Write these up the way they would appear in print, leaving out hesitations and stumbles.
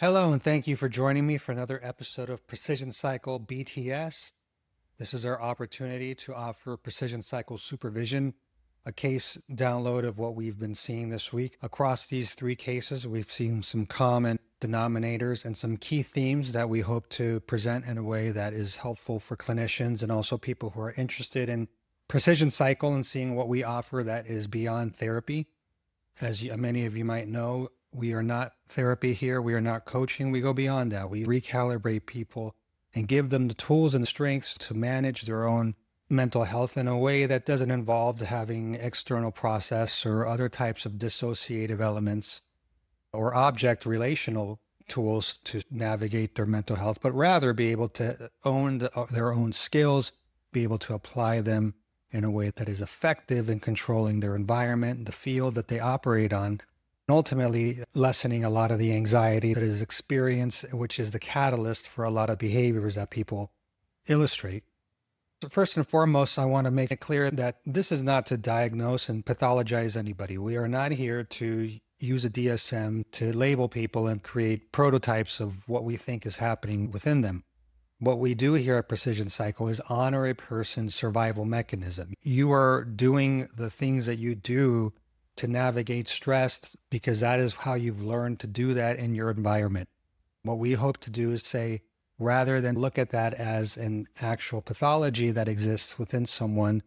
Hello, and thank you for joining me for another episode of Precision Cycle BTS. This is our opportunity to offer Precision Cycle supervision, a case download of what we've been seeing this week. Across these three cases, we've seen some common denominators and some key themes that we hope to present in a way that is helpful for clinicians and also people who are interested in Precision Cycle and seeing what we offer that is beyond therapy. As many of you might know, we are not therapy here. We are not coaching. We go beyond that. We recalibrate people and give them the tools and the strengths to manage their own mental health in a way that doesn't involve having external process or other types of dissociative elements or object relational tools to navigate their mental health, but rather be able to own their own skills, be able to apply them in a way that is effective in controlling their environment, the field that they operate on, and ultimately lessening a lot of the anxiety that is experienced, which is the catalyst for a lot of behaviors that people illustrate. So first and foremost, I want to make it clear that this is not to diagnose and pathologize anybody. We are not here to use a DSM to label people and create prototypes of what we think is happening within them. What we do here at Precision Cycle is honor a person's survival mechanism. You are doing the things that you do to navigate stress because that is how you've learned to do that in your environment. What we hope to do is say, rather than look at that as an actual pathology that exists within someone,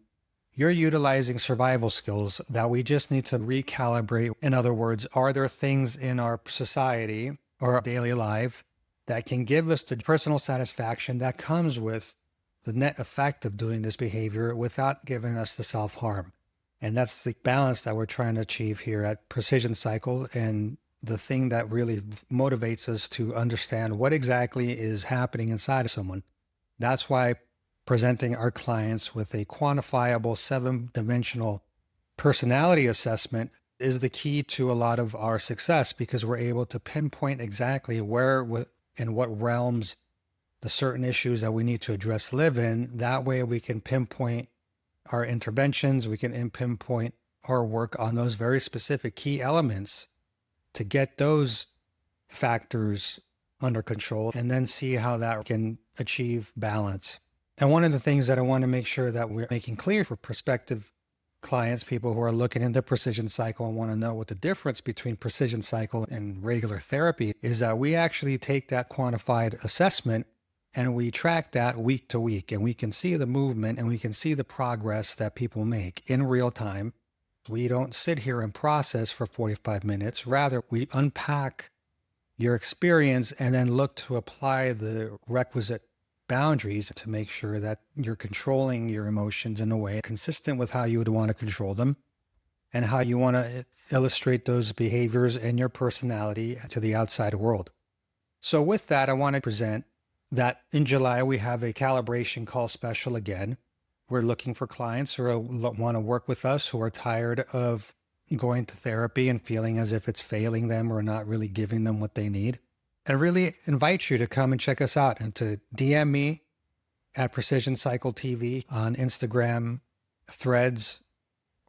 you're utilizing survival skills that we just need to recalibrate. In other words, are there things in our society or our daily life that can give us the personal satisfaction that comes with the net effect of doing this behavior without giving us the self-harm? And that's the balance that we're trying to achieve here at Precision Cycle, and the thing that really motivates us to understand what exactly is happening inside of someone. That's why presenting our clients with a quantifiable 7-dimensional personality assessment is the key to a lot of our success, because we're able to pinpoint exactly where in what realms the certain issues that we need to address live in. That way we can pinpoint our interventions, we can pinpoint our work on those very specific key elements to get those factors under control and then see how that can achieve balance. And one of the things that I want to make sure that we're making clear for prospective clients, people who are looking into Precision Cycle and want to know what the difference between Precision Cycle and regular therapy is, that we actually take that quantified assessment and we track that week to week, and we can see the movement and we can see the progress that people make in real time. We don't sit here and process for 45 minutes. Rather, we unpack your experience and then look to apply the requisite boundaries to make sure that you're controlling your emotions in a way consistent with how you would want to control them and how you want to illustrate those behaviors in your personality to the outside world. So with that, I want to present that in July, we have a calibration call special again. We're looking for clients who want to work with us, who are tired of going to therapy and feeling as if it's failing them or not really giving them what they need. And really invite you to come and check us out and to DM me at Precision Cycle TV on Instagram, Threads,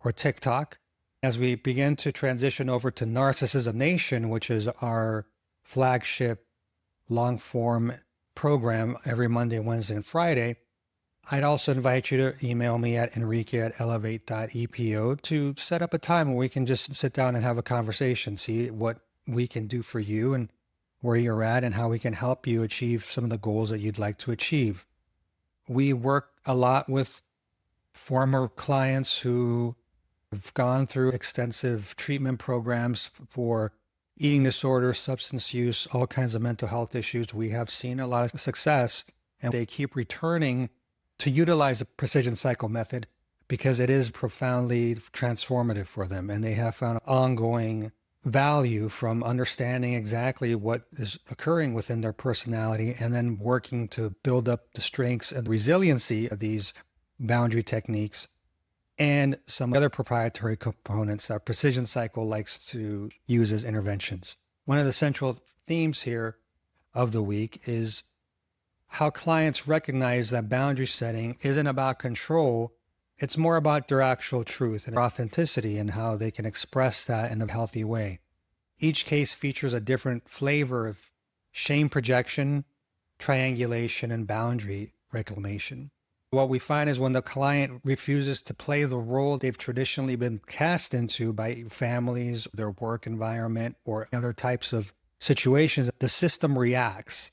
or TikTok. As we begin to transition over to Narcissism Nation, which is our flagship long-form program every Monday, Wednesday, and Friday, I'd also invite you to email me at enrique@elevate.epo to set up a time where we can just sit down and have a conversation, see what we can do for you and where you're at and how we can help you achieve some of the goals that you'd like to achieve. We work a lot with former clients who have gone through extensive treatment programs for eating disorders, substance use, all kinds of mental health issues. We have seen a lot of success, and they keep returning to utilize the Precision Cycle method because it is profoundly transformative for them, and they have found ongoing value from understanding exactly what is occurring within their personality and then working to build up the strengths and resiliency of these boundary techniques and some other proprietary components that Precision Cycle likes to use as interventions. One of the central themes here of the week is how clients recognize that boundary setting isn't about control. It's more about their actual truth and authenticity and how they can express that in a healthy way. Each case features a different flavor of shame projection, triangulation, and boundary reclamation. What we find is when the client refuses to play the role they've traditionally been cast into by families, their work environment, or other types of situations, the system reacts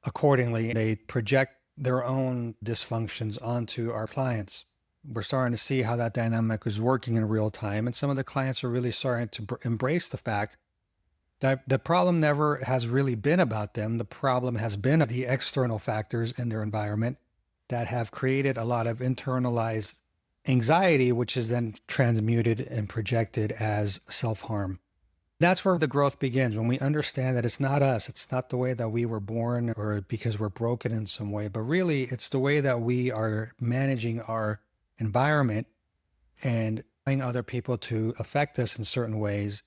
accordingly. They project their own dysfunctions onto our clients. We're starting to see how that dynamic is working in real time. And some of the clients are really starting to embrace the fact that the problem never has really been about them. The problem has been the external factors in their environment that have created a lot of internalized anxiety, which is then transmuted and projected as self-harm. That's where the growth begins, when we understand that it's not us, it's not the way that we were born or because we're broken in some way, but really it's the way that we are managing our environment and allowing other people to affect us in certain ways,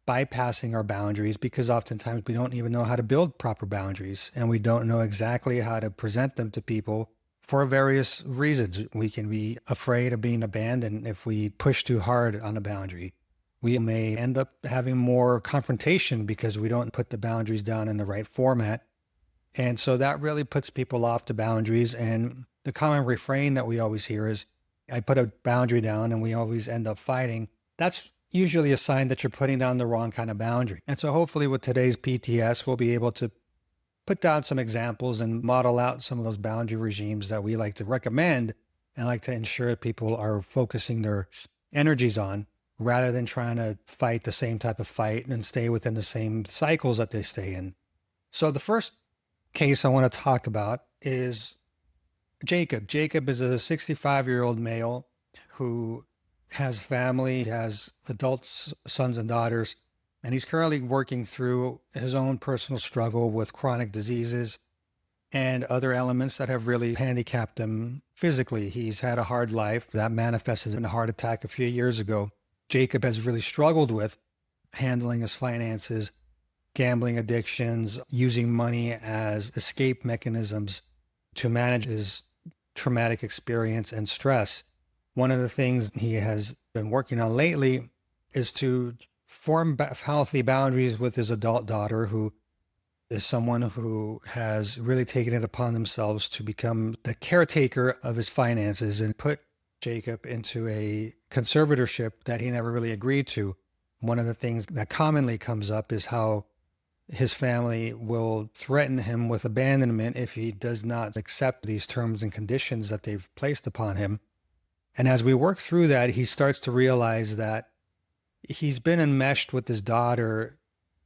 bypassing our boundaries, because oftentimes we don't even know how to build proper boundaries and we don't know exactly how to present them to people for various reasons. We can be afraid of being abandoned if we push too hard on a boundary. We may end up having more confrontation because we don't put the boundaries down in the right format. And so that really puts people off the boundaries. And the common refrain that we always hear is, I put a boundary down and we always end up fighting. That's usually a sign that you're putting down the wrong kind of boundary. And so hopefully with today's PTS, we'll be able to put down some examples and model out some of those boundary regimes that we like to recommend and like to ensure people are focusing their energies on, rather than trying to fight the same type of fight and stay within the same cycles that they stay in. So the first case I want to talk about is Jacob. Jacob is a 65-year-old male who has family, has adult sons and daughters, and he's currently working through his own personal struggle with chronic diseases and other elements that have really handicapped him physically. He's had a hard life that manifested in a heart attack a few years ago. Jacob has really struggled with handling his finances, gambling addictions, using money as escape mechanisms to manage his traumatic experience and stress. One of the things he has been working on lately is to form healthy boundaries with his adult daughter, who is someone who has really taken it upon themselves to become the caretaker of his finances and put Jacob into a conservatorship that he never really agreed to. One of the things that commonly comes up is how his family will threaten him with abandonment if he does not accept these terms and conditions that they've placed upon him. And as we work through that, he starts to realize that he's been enmeshed with his daughter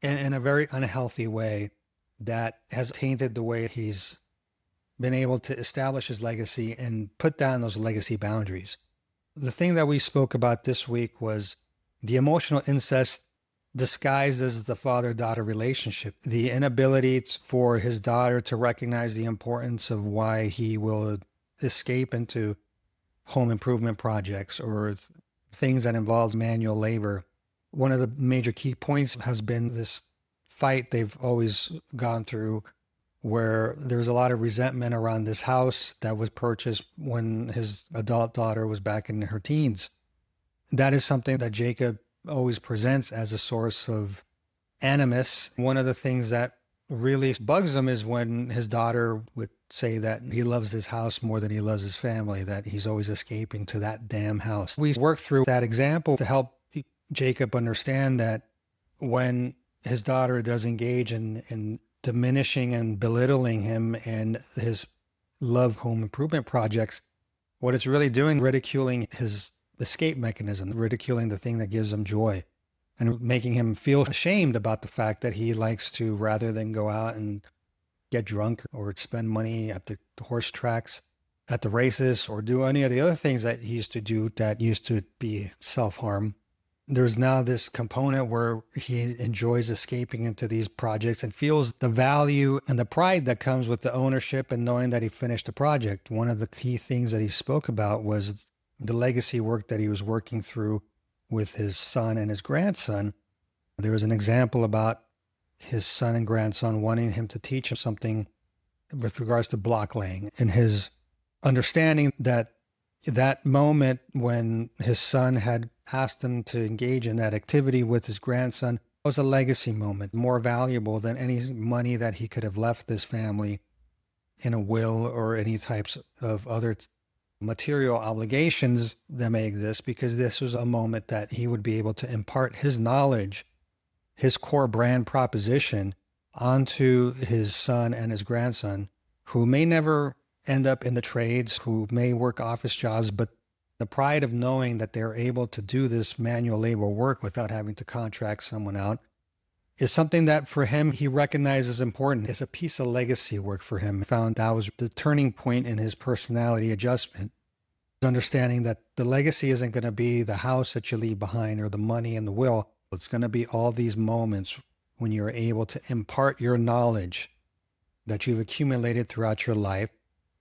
in a very unhealthy way that has tainted the way he's been able to establish his legacy and put down those legacy boundaries. The thing that we spoke about this week was the emotional incest disguised as the father-daughter relationship, the inability for his daughter to recognize the importance of why he will escape into home improvement projects or things that involve manual labor. One of the major key points has been this fight they've always gone through, where there's a lot of resentment around this house that was purchased when his adult daughter was back in her teens. That is something that Jacob always presents as a source of animus. One of the things that really bugs him is when his daughter would say that he loves his house more than he loves his family, that he's always escaping to that damn house. We worked through that example to help Jacob understand that when his daughter does engage in diminishing and belittling him and his love home improvement projects, what it's really doing, ridiculing his escape mechanism, ridiculing the thing that gives him joy, and making him feel ashamed about the fact that he likes to, rather than go out and get drunk or spend money at the horse tracks, at the races, or do any of the other things that he used to do that used to be self-harm. There's now this component where he enjoys escaping into these projects and feels the value and the pride that comes with the ownership and knowing that he finished a project. One of the key things that he spoke about was the legacy work that he was working through with his son and his grandson. There was an example about his son and grandson wanting him to teach him something with regards to block laying, and his understanding that moment when his son had asked him to engage in that activity with his grandson was a legacy moment, more valuable than any money that he could have left this family in a will or any types of other material obligations that may exist, because this was a moment that he would be able to impart his knowledge, his core brand proposition onto his son and his grandson, who may never end up in the trades, who may work office jobs, but the pride of knowing that they're able to do this manual labor work without having to contract someone out is something that for him he recognizes important. It's a piece of legacy work for him. He found that was the turning point in his personality adjustment. Understanding that the legacy isn't going to be the house that you leave behind or the money in the will. It's going to be all these moments when you're able to impart your knowledge that you've accumulated throughout your life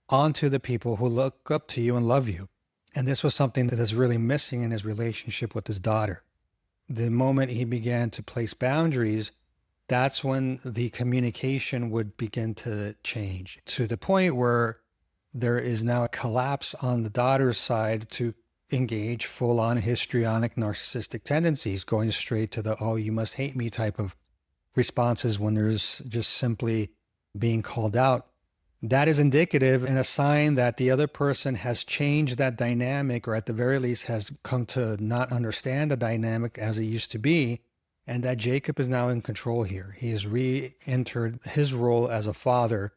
onto the people who look up to you and love you. And this was something that is really missing in his relationship with his daughter. The moment he began to place boundaries, that's when the communication would begin to change to the point where there is now a collapse on the daughter's side to engage full-on histrionic narcissistic tendencies, going straight to the, oh, you must hate me type of responses when there's just simply being called out. That is indicative and a sign that the other person has changed that dynamic, or at the very least has come to not understand the dynamic as it used to be, and that Jacob is now in control here. He has re-entered his role as a father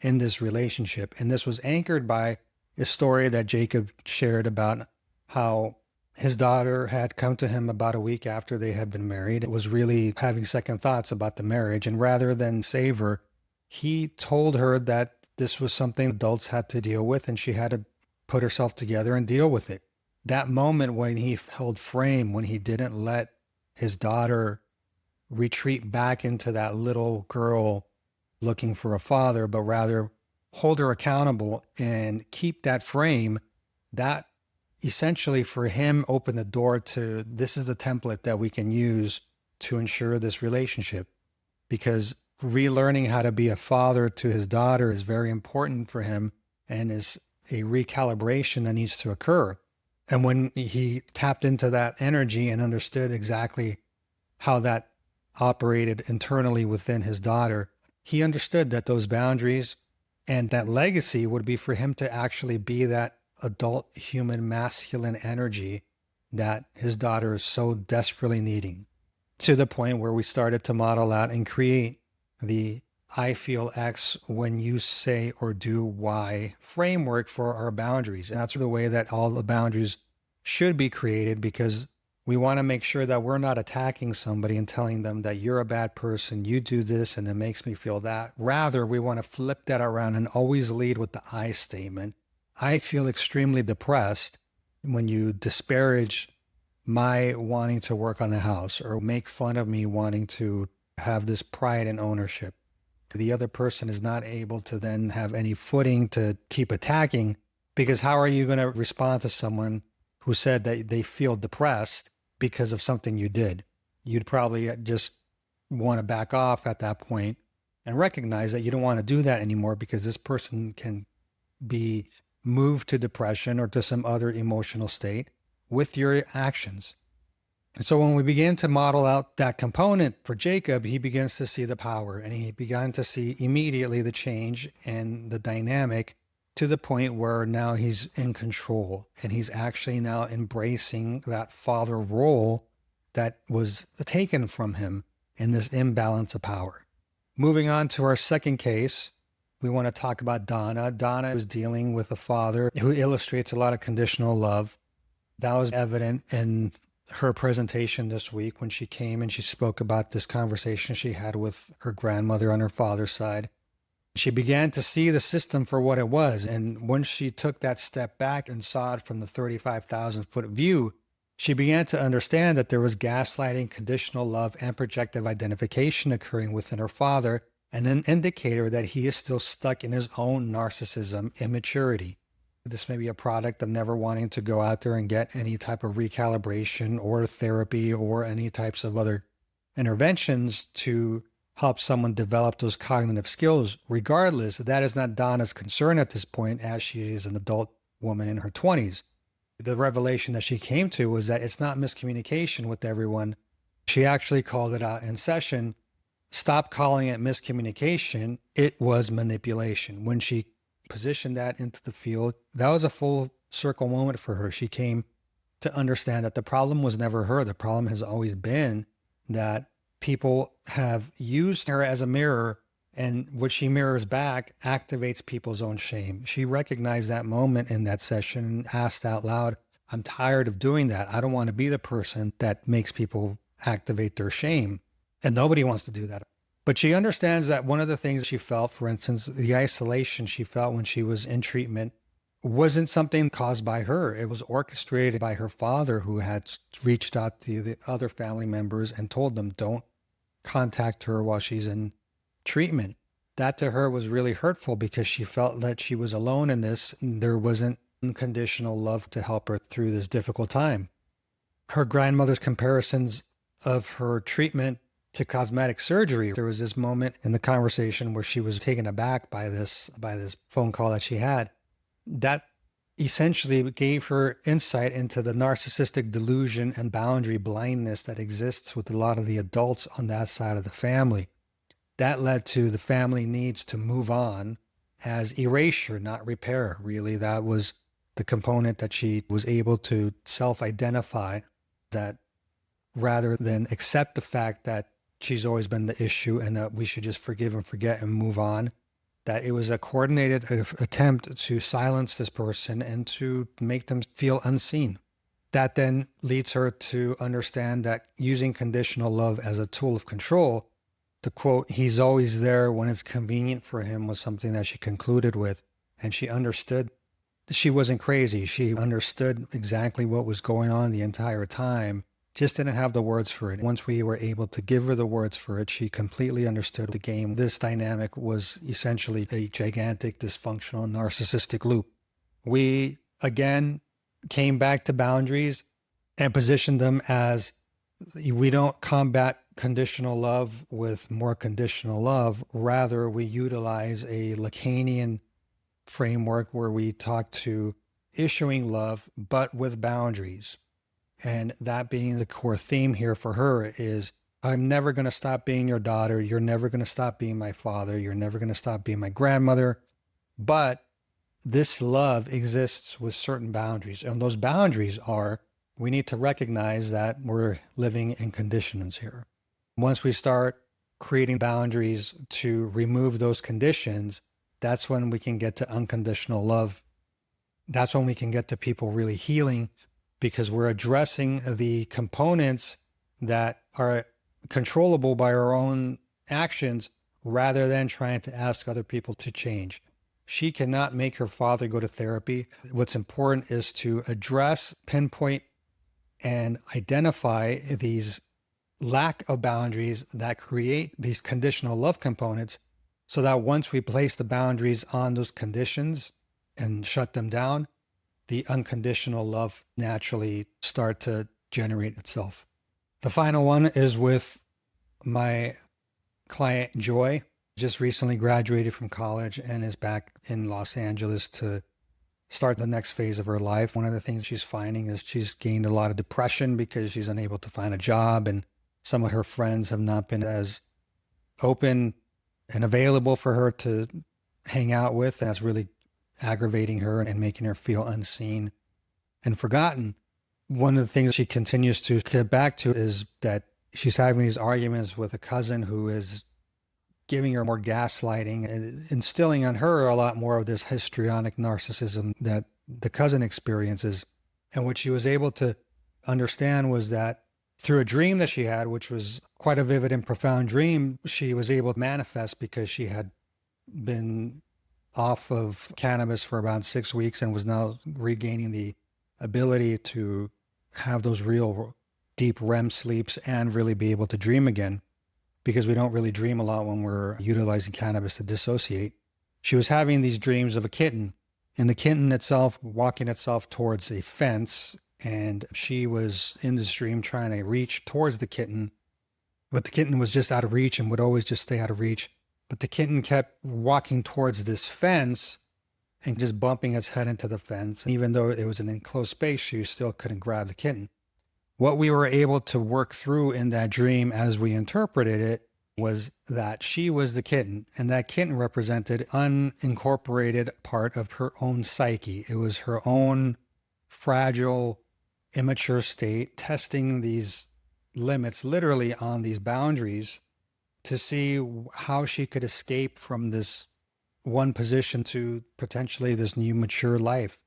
in this relationship. And this was anchored by a story that Jacob shared about how his daughter had come to him about a week after they had been married. It was really having second thoughts about the marriage. And rather than save her, he told her that this was something adults had to deal with and she had to put herself together and deal with it. That moment when he held frame, when he didn't let his daughter retreat back into that little girl looking for a father, but rather hold her accountable and keep that frame, that essentially for him opened the door to, this is the template that we can use to ensure this relationship. Because relearning how to be a father to his daughter is very important for him and is a recalibration that needs to occur. And when he tapped into that energy and understood exactly how that operated internally within his daughter, he understood that those boundaries and that legacy would be for him to actually be that adult human masculine energy that his daughter is so desperately needing, to the point where we started to model out and create the I feel X when you say or do Y framework for our boundaries. And that's the way that all the boundaries should be created, because we want to make sure that we're not attacking somebody and telling them that you're a bad person, you do this and it makes me feel that. Rather, we want to flip that around and always lead with the I statement. I feel extremely depressed when you disparage my wanting to work on the house or make fun of me wanting to have this pride and ownership. The other person is not able to then have any footing to keep attacking, because how are you going to respond to someone who said that they feel depressed because of something you did? You'd probably just want to back off at that point and recognize that you don't want to do that anymore, because this person can be moved to depression or to some other emotional state with your actions. And so when we begin to model out that component for Jacob, he begins to see the power, and he began to see immediately the change and the dynamic, to the point where now he's in control and he's actually now embracing that father role that was taken from him in this imbalance of power. Moving on to our second case, we want to talk about Donna. Donna is dealing with a father who illustrates a lot of conditional love. That was evident in her presentation this week when she came and she spoke about this conversation she had with her grandmother on her father's side. She began to see the system for what it was. And once she took that step back and saw it from the 35,000-foot view, she began to understand that there was gaslighting, conditional love, and projective identification occurring within her father, and an indicator that he is still stuck in his own narcissism immaturity. This may be a product of never wanting to go out there and get any type of recalibration or therapy or any types of other interventions to help someone develop those cognitive skills. Regardless, that is not Donna's concern at this point, as she is an adult woman in her 20s. The revelation that she came to was that it's not miscommunication with everyone She actually called it out in session. Stop calling it miscommunication. It was manipulation. When she positioned that into the field, that was a full circle moment for her. She came to understand that the problem was never her. The problem has always been that people have used her as a mirror, and what she mirrors back activates people's own shame. She recognized that moment in that session and asked out loud, I'm tired of doing that. I don't want to be the person that makes people activate their shame. And nobody wants to do that. But she understands that one of the things she felt, for instance, the isolation she felt when she was in treatment, wasn't something caused by her. It was orchestrated by her father, who had reached out to the other family members and told them, don't contact her while she's in treatment. That to her was really hurtful because she felt that she was alone in this. There wasn't unconditional love to help her through this difficult time. Her grandmother's comparisons of her treatment to cosmetic surgery. There was this moment in the conversation where she was taken aback by this phone call that she had. That essentially gave her insight into the narcissistic delusion and boundary blindness that exists with a lot of the adults on that side of the family. That led to the family needs to move on as erasure, not repair. Really, that was the component that she was able to self-identify, that rather than accept the fact that she's always been the issue and that we should just forgive and forget and move on, that it was a coordinated attempt to silence this person and to make them feel unseen. That then leads her to understand that using conditional love as a tool of control, the quote, he's always there when it's convenient for him, was something that she concluded with. And she understood. She wasn't crazy. She understood exactly what was going on the entire time, just didn't have the words for it. Once we were able to give her the words for it, she completely understood the game. This dynamic was essentially a gigantic, dysfunctional, narcissistic loop. We, again, came back to boundaries and positioned them as, we don't combat conditional love with more conditional love. Rather, we utilize a Lacanian framework where we talk to issuing love, but with boundaries. And that being the core theme here for her is, I'm never going to stop being your daughter. You're never going to stop being my father. You're never going to stop being my grandmother. But this love exists with certain boundaries. And those boundaries are, we need to recognize that we're living in conditions here. Once we start creating boundaries to remove those conditions, that's when we can get to unconditional love. That's when we can get to people really healing, because we're addressing the components that are controllable by our own actions rather than trying to ask other people to change. She cannot make her father go to therapy. What's important is to address, pinpoint, and identify these lack of boundaries that create these conditional love components, so that once we place the boundaries on those conditions and shut them down, the unconditional love naturally start to generate itself. The final one is with my client Joy. Just recently graduated from college and is back in Los Angeles to start the next phase of her life. One of the things she's finding is she's gained a lot of depression because she's unable to find a job, and some of her friends have not been as open and available for her to hang out with. And that's really aggravating her and making her feel unseen and forgotten. One of the things she continues to get back to is that she's having these arguments with a cousin who is giving her more gaslighting and instilling on her a lot more of this histrionic narcissism that the cousin experiences. And what she was able to understand was that through a dream that she had, which was quite a vivid and profound dream, she was able to manifest because she had been off of cannabis for about 6 weeks and was now regaining the ability to have those real deep REM sleeps and really be able to dream again, because we don't really dream a lot when we're utilizing cannabis to dissociate. She was having these dreams of a kitten, and the kitten itself walking itself towards a fence, and she was in this dream trying to reach towards the kitten, but the kitten was just out of reach and would always just stay out of reach. But the kitten kept walking towards this fence and just bumping its head into the fence. Even though it was an enclosed space, she still couldn't grab the kitten. What we were able to work through in that dream as we interpreted it was that she was the kitten, and that kitten represented unincorporated part of her own psyche. It was her own fragile, immature state, testing these limits literally on these boundaries to see how she could escape from this one position to potentially this new mature life.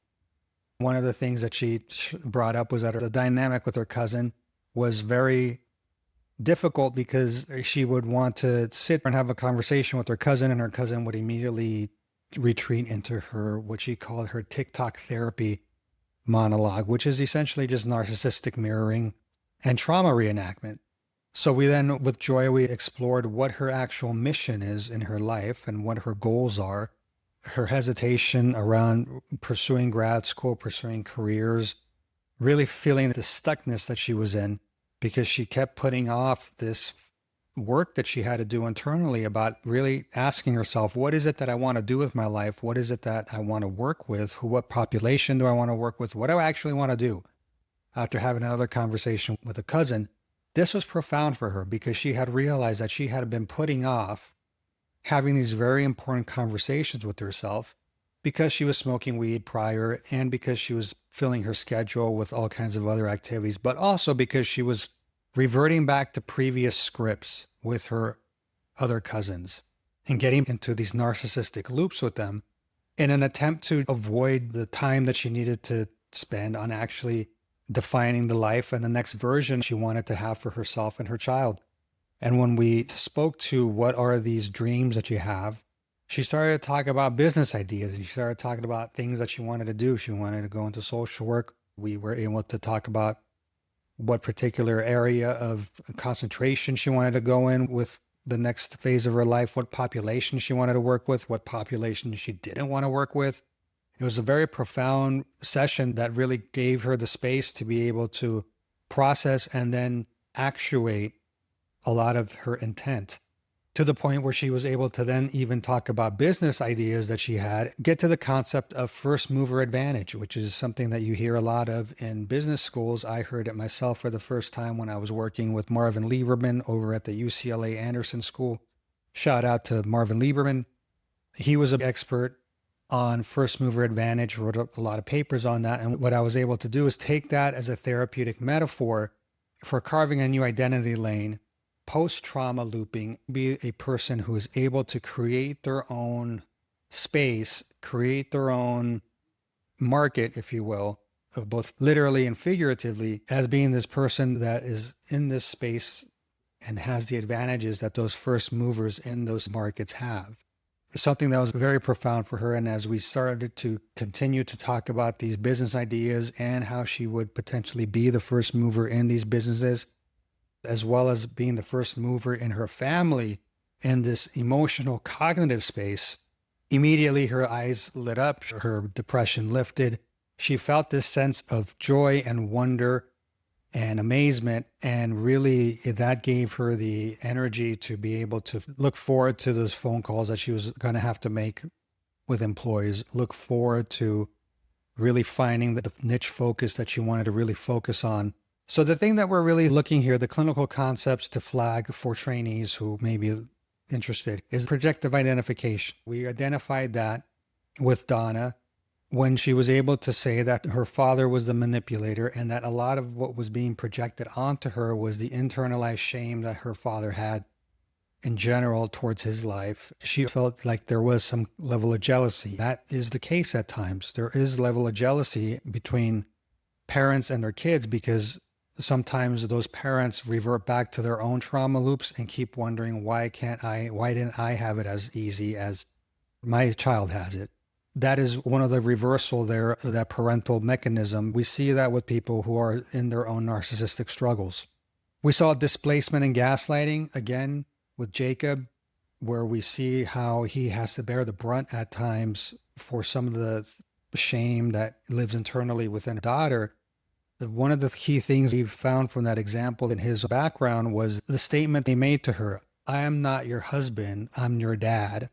One of the things that she brought up was that the dynamic with her cousin was very difficult because she would want to sit and have a conversation with her cousin, and her cousin would immediately retreat into her, what she called her TikTok therapy monologue, which is essentially just narcissistic mirroring and trauma reenactment. So we then, with Joy, we explored what her actual mission is in her life and what her goals are, her hesitation around pursuing grad school, pursuing careers, really feeling the stuckness that she was in because she kept putting off this work that she had to do internally about really asking herself, what is it that I want to do with my life? What is it that I want to work with? What population do I want to work with? What do I actually want to do? After having another conversation with a cousin, this was profound for her because she had realized that she had been putting off having these very important conversations with herself because she was smoking weed prior and because she was filling her schedule with all kinds of other activities, but also because she was reverting back to previous scripts with her other cousins and getting into these narcissistic loops with them in an attempt to avoid the time that she needed to spend on actually defining the life and the next version she wanted to have for herself and her child. And when we spoke to what are these dreams that you have, she started to talk about business ideas. And she started talking about things that she wanted to do. She wanted to go into social work. We were able to talk about what particular area of concentration she wanted to go in with the next phase of her life, what population she wanted to work with, what population she didn't want to work with. It was a very profound session that really gave her the space to be able to process and then actuate a lot of her intent, to the point where she was able to then even talk about business ideas that she had, get to the concept of first mover advantage, which is something that you hear a lot of in business schools. I heard it myself for the first time when I was working with Marvin Lieberman over at the UCLA Anderson School. Shout out to Marvin Lieberman. He was an expert on first mover advantage, wrote a lot of papers on that. And what I was able to do is take that as a therapeutic metaphor for carving a new identity lane, post-trauma looping, be a person who is able to create their own space, create their own market, if you will, of both literally and figuratively, as being this person that is in this space and has the advantages that those first movers in those markets have. Something that was very profound for her. And as we started to continue to talk about these business ideas and how she would potentially be the first mover in these businesses, as well as being the first mover in her family in this emotional cognitive space, immediately her eyes lit up, her depression lifted. She felt this sense of joy and wonder and amazement, and really that gave her the energy to be able to look forward to those phone calls that she was going to have to make with employees, look forward to really finding the niche focus that she wanted to really focus on. So the thing that we're really looking here, the clinical concepts to flag for trainees who may be interested, is projective identification. We identified that with Donna when she was able to say that her father was the manipulator and that a lot of what was being projected onto her was the internalized shame that her father had in general towards his life. She felt like there was some level of jealousy. That is the case at times. There is a level of jealousy between parents and their kids because sometimes those parents revert back to their own trauma loops and keep wondering, why didn't I have it as easy as my child has it? That is one of the reversal there, that parental mechanism. We see that with people who are in their own narcissistic struggles. We saw displacement and gaslighting again with Jacob, where we see how he has to bear the brunt at times for some of the shame that lives internally within a daughter. One of the key things he found from that example in his background was the statement they made to her, "I am not your husband, I'm your dad."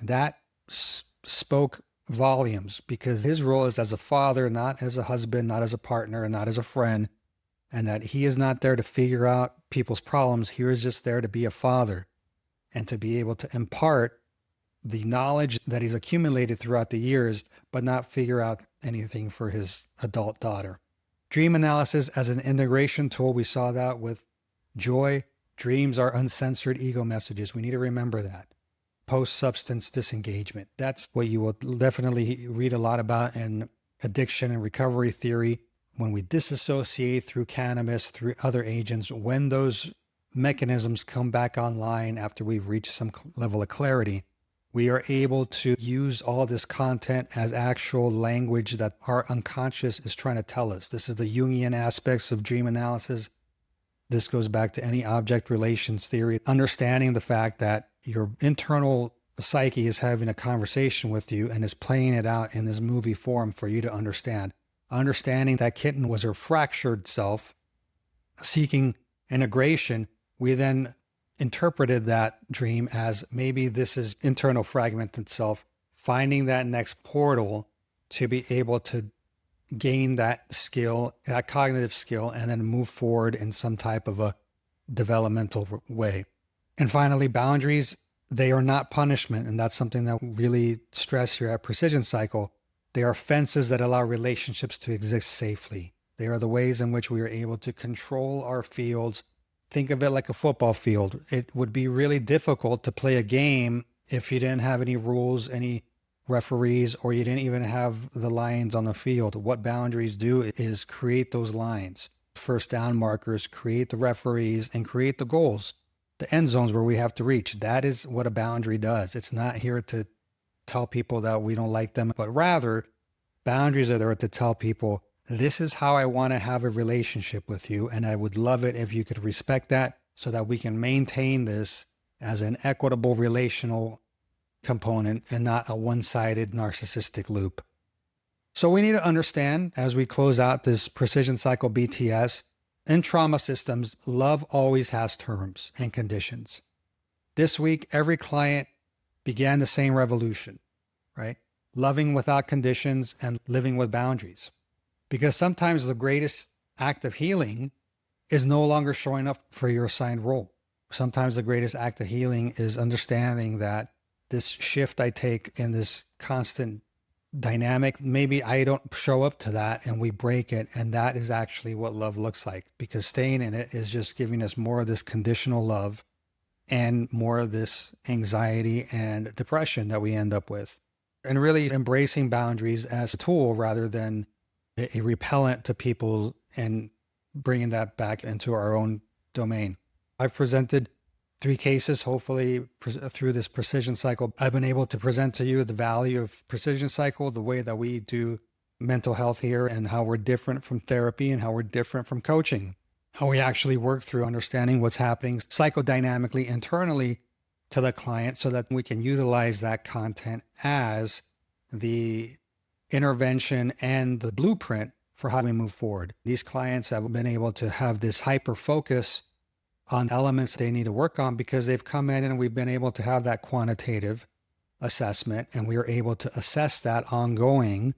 That spoke volumes because his role is as a father, not as a husband, not as a partner, and not as a friend. and that he is not there to figure out people's problems. He is just there to be a father and to be able to impart the knowledge that he's accumulated throughout the years, but not figure out anything for his adult daughter. Dream analysis as an integration tool. We saw that with joy. Dreams are uncensored ego messages. We need to remember that. Post-substance disengagement. That's what you will definitely read a lot about in addiction and recovery theory. When we disassociate through cannabis, through other agents, when those mechanisms come back online after we've reached some level of clarity, we are able to use all this content as actual language that our unconscious is trying to tell us. This is the Jungian aspects of dream analysis. This goes back to any object relations theory, understanding the fact that your internal psyche is having a conversation with you and is playing it out in this movie form for you to understand. Understanding that kitten was her fractured self, seeking integration, we then interpreted that dream as maybe this is internal fragmented self, finding that next portal to be able to gain that skill, that cognitive skill, and then move forward in some type of a developmental way. And finally, boundaries, they are not punishment. And that's something that we really stress here at Precision Cycle. They are fences that allow relationships to exist safely. They are the ways in which we are able to control our fields. Think of it like a football field. It would be really difficult to play a game if you didn't have any rules, any referees, or you didn't even have the lines on the field. What boundaries do is create those lines. First down markers, create the referees, and create the goals, the end zones where we have to reach. That is what a boundary does. It's not here to tell people that we don't like them, but rather boundaries are there to tell people, this is how I want to have a relationship with you, and I would love it if you could respect that so that we can maintain this as an equitable relational component and not a one-sided narcissistic loop. So we need to understand, as we close out this Precision Cycle BTS, in trauma systems, love always has terms and conditions. This week, every client began the same revolution, right? Loving without conditions and living with boundaries. Because sometimes the greatest act of healing is no longer showing up for your assigned role. Sometimes the greatest act of healing is understanding that this shift I take in this constant dynamic, maybe I don't show up to that and we break it. And that is actually what love looks like, because staying in it is just giving us more of this conditional love and more of this anxiety and depression that we end up with. And really embracing boundaries as a tool rather than a repellent to people and bringing that back into our own domain. I've presented 3 cases, hopefully through this Precision Cycle. I've been able to present to you the value of Precision Cycle, the way that we do mental health here, and how we're different from therapy and how we're different from coaching, how we actually work through understanding what's happening psychodynamically internally to the client so that we can utilize that content as the intervention and the blueprint for how we move forward. These clients have been able to have this hyper focus on elements they need to work on because they've come in and we've been able to have that quantitative assessment, and we are able to assess that ongoing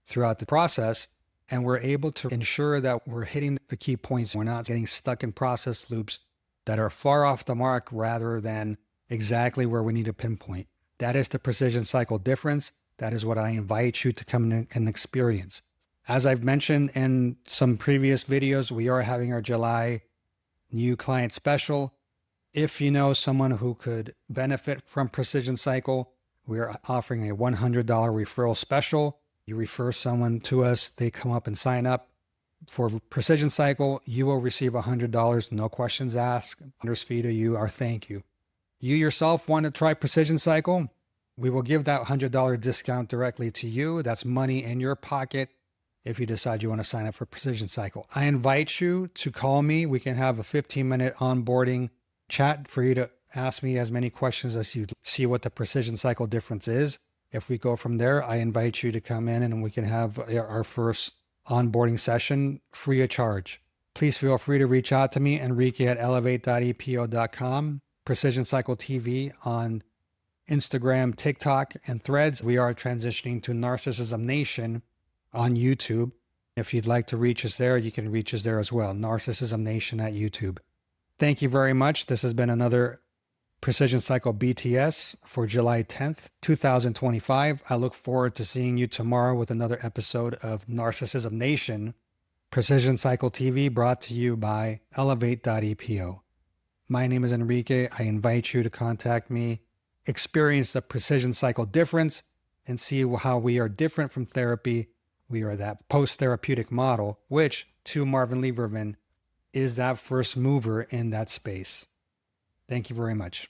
throughout the process. And we're able to ensure that we're hitting the key points. We're not getting stuck in process loops that are far off the mark rather than exactly where we need to pinpoint. That is the Precision Cycle difference. That is what I invite you to come in and experience. As I've mentioned in some previous videos, we are having our July new client special. If you know someone who could benefit from Precision Cycle, we're offering a $100 referral special. You refer someone to us, they come up and sign up for Precision Cycle, you will receive $100, no questions asked. Under's fee to you, our thank you. You yourself want to try Precision Cycle? We will give that $100 discount directly to you. That's money in your pocket if you decide you want to sign up for Precision Cycle. I invite you to call me. We can have a 15-minute onboarding chat for you to ask me as many questions as you see what the Precision Cycle difference is. If we go from there, I invite you to come in and we can have our first onboarding session free of charge. Please feel free to reach out to me, Enrique at elevate.epo.com, Precision Cycle TV on Instagram, TikTok, and Threads. We are transitioning to Narcissism Nation on YouTube. If you'd like to reach us there, you can reach us there as well. Narcissism Nation at YouTube. Thank you very much. This has been another Precision Cycle BTS for July 10th, 2025. I look forward to seeing you tomorrow with another episode of Narcissism Nation, Precision Cycle TV, brought to you by Elevate.epo. My name is Enrique. I invite you to contact me, experience the Precision Cycle difference, and see how we are different from therapy. We are that post-therapeutic model, which, to Marvin Lieberman, is that first mover in that space. Thank you very much.